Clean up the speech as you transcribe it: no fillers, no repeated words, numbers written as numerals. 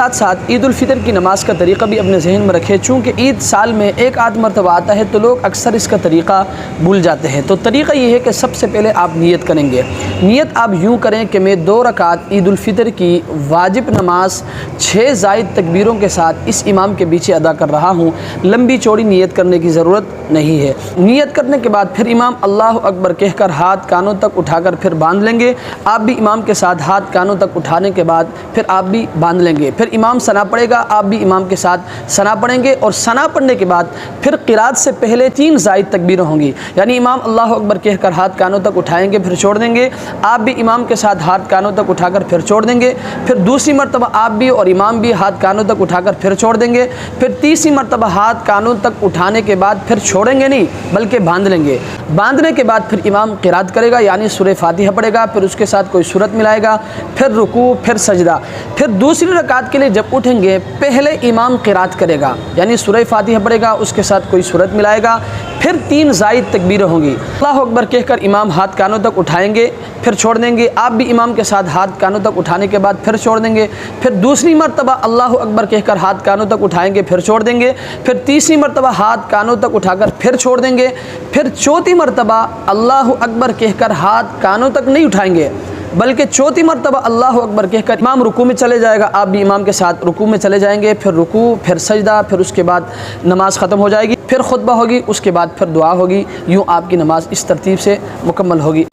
ساتھ ساتھ عید الفطر کی نماز کا طریقہ بھی اپنے ذہن میں رکھیں، چونکہ عید سال میں ایک آدھ مرتبہ آتا ہے تو لوگ اکثر اس کا طریقہ بھول جاتے ہیں۔ تو طریقہ یہ ہے کہ سب سے پہلے آپ نیت کریں گے۔ نیت آپ یوں کریں کہ میں 2 رکعت عید الفطر کی واجب نماز 6 زائد تکبیروں کے ساتھ اس امام کے پیچھے ادا کر رہا ہوں۔ لمبی چوڑی نیت کرنے کی ضرورت نہیں ہے۔ نیت کرنے کے بعد پھر امام اللہ اکبر کہہ کر ہاتھ کانوں تک اٹھا کر پھر باندھ لیں گے۔ آپ بھی امام کے ساتھ ہاتھ کانوں تک اٹھانے کے بعد پھر آپ بھی باندھ لیں گے۔ پھر امام ثنا پڑھے گا، آپ بھی امام کے ساتھ ثنا پڑھیں گے، اور ثنا پڑھنے کے بعد پھر قرات سے پہلے 3 زائد تکبیریں ہوں گی، یعنی امام اللہ اکبر کہہ کر ہاتھ کانوں تک اٹھائیں گے پھر چھوڑ دیں گے، آپ بھی امام کے ساتھ ہاتھ کانوں تک اٹھا کر پھر چھوڑ دیں گے، پھر دوسری مرتبہ آپ بھی اور امام بھی ہاتھ کانوں تک اٹھا کر پھر چھوڑ دیں گے، پھر تیسری مرتبہ ہاتھ کانوں تک اٹھانے کے بعد پھر چھوڑیں گے نہیں بلکہ باندھ لیں گے۔ باندھنے کے بعد پھر امام قرات کرے گا، یعنی سورہ فاتحہ پڑھے گا، پھر اس کے ساتھ کوئی سورت ملائے گا، پھر رکوع، پھر سجدہ۔ پھر دوسری رکعت کے لیے جب اٹھیں گے پہلے امام قرات کرے گا، یعنی سورہ فاتحہ پڑھے گا، اس کے ساتھ کوئی سورت ملائے گا، پھر 3 زائد تکبیریں ہوں گی۔ اللہ اکبر کہہ کر امام ہاتھ کانوں تک اٹھائیں گے پھر چھوڑ دیں گے، آپ بھی امام کے ساتھ ہاتھ کانوں تک اٹھانے کے بعد پھر چھوڑ دیں گے، پھر دوسری مرتبہ اللہ اکبر کہہ کر ہاتھ کانوں تک اٹھائیں گے پھر چھوڑ دیں گے، پھر تیسری مرتبہ ہاتھ کانوں تک اٹھا کر پھر چھوڑ دیں گے، پھر چوتھی مرتبہ اللہ اکبر کہہ کر ہاتھ کانوں تک نہیں اٹھائیں گے بلکہ چوتھی مرتبہ اللہ اکبر کہہ کر امام رکوع میں چلے جائے گا، آپ بھی امام کے ساتھ رکوع میں چلے جائیں گے، پھر رکوع، پھر سجدہ، پھر اس کے بعد نماز ختم ہو جائے گی، پھر خطبہ ہوگی، اس کے بعد پھر دعا ہوگی۔ یوں آپ کی نماز اس ترتیب سے مکمل ہوگی۔